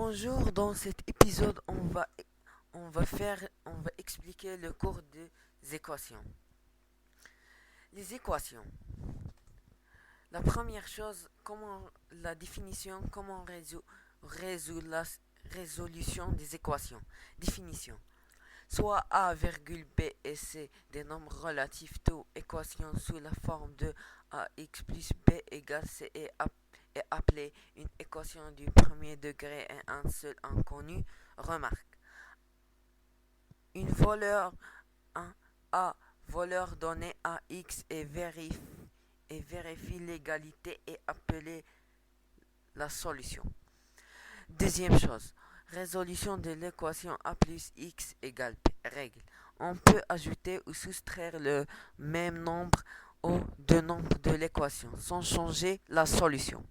Bonjour, dans cet épisode, on va expliquer le cours des équations. Les équations. La première chose, la définition, résout la résolution des équations. Définition. Soit a, b et c des nombres relatifs to équation sous la forme de ax plus b égale c est appelée une équation du premier degré et un seul inconnu. Remarque. Une valeur un a valeur donnée à x et vérifie l'égalité est appelée la solution. Deuxième chose, résolution de l'équation a plus x égale p. Règle. On peut ajouter ou soustraire le même nombre aux deux nombres de l'équation sans changer la solution.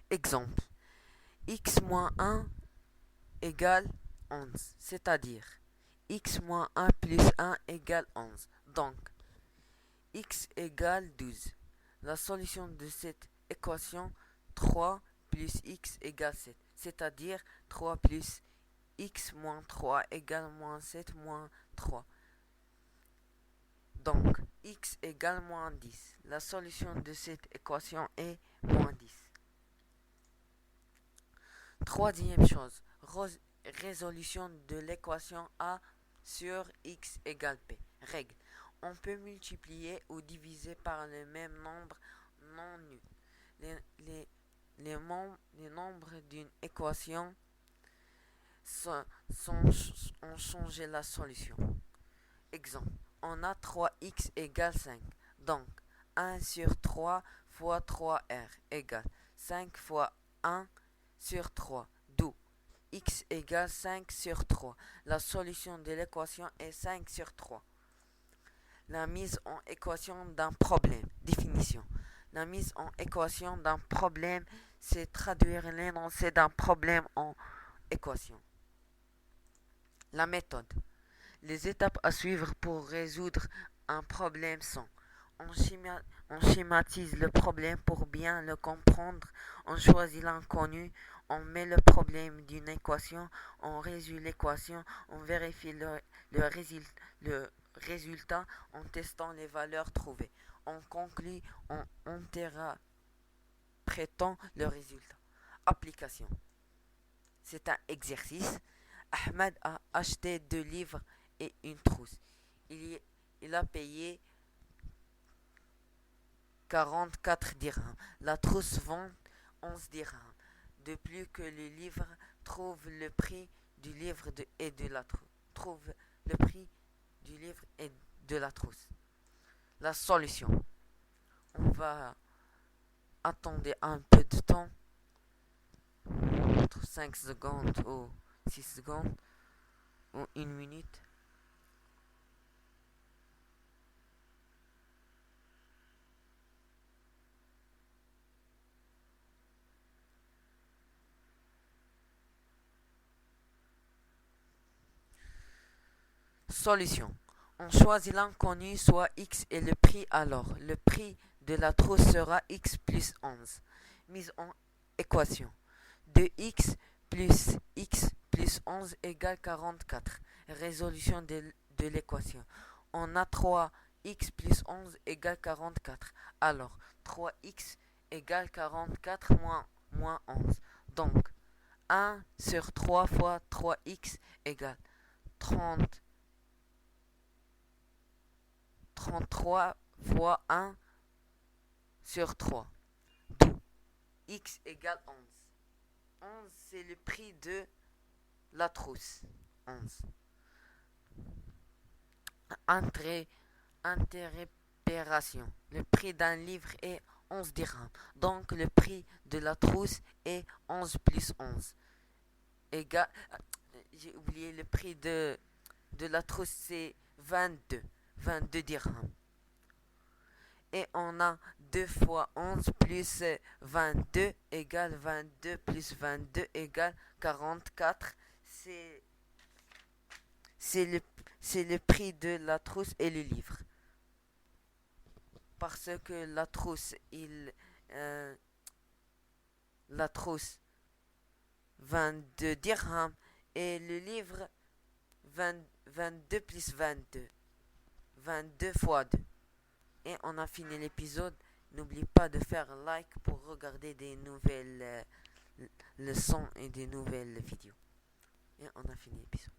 Exemple. X moins 1 égale 11, c'est-à-dire x moins 1 plus 1 égale 11. Donc, x égale 12. La solution de cette équation, 3 plus x égale 7, c'est-à-dire 3 plus x moins 3 égale moins 7 moins 3. Donc, x égale moins 10. La solution de cette équation est moins 10. Troisième chose, résolution de l'équation A sur x égale p. Règle. On peut multiplier ou diviser par le même nombre non nul. Les nombres d'une équation ont changé la solution. Exemple. On a 3x égale 5. Donc, 1 sur 3 fois 3r égale 5 fois 1 sur 3. D'où x égale 5 sur 3. La solution de l'équation est 5 sur 3. La mise en équation d'un problème. Définition. La mise en équation d'un problème, c'est traduire l'énoncé d'un problème en équation. La méthode. Les étapes à suivre pour résoudre un problème sont: on schématise le problème pour bien le comprendre, on choisit l'inconnu, on met le problème d'une équation, on résout l'équation, on vérifie le résultat en testant les valeurs trouvées. On conclut en interprétant le résultat. Application. C'est un exercice. Ahmed a acheté 2 livres et une trousse. Il a payé 44 dirhams. La trousse vend 11 dirhams. De plus que le livre trouve le prix du livre et de la trouve le prix du livre et de la trousse. La solution. On va attendre un peu de temps, entre 5 secondes ou 6 secondes ou 1 minute. Solution. On choisit l'inconnu, soit x et le prix alors. Le prix de la trousse sera x plus 11. Mise en équation. 2x plus 11 égale 44. Résolution de l'équation. On a 3x plus 11 égale 44. Alors, 3x égale 44 moins 11. Donc, 1 sur 3 fois 3x égale 33 fois 1 sur 3. D'où x égale 11. 11, c'est le prix de la trousse. 11. Interprétation. Le prix d'un livre est 11 dirhams. Donc le prix de la trousse est 11 plus 11. Égal, j'ai oublié le prix de la trousse, c'est 22 dirhams. Et on a 2 fois 11 plus 22 égale 22 plus 22 égale 44. C'est le, c'est le prix de la trousse et le livre. Parce que la trousse, la trousse 22 dirhams. Et le livre 22 plus 22 fois 2. Et on a fini l'épisode. N'oublie pas de faire like pour regarder des nouvelles leçons et des nouvelles vidéos. Et on a fini l'épisode.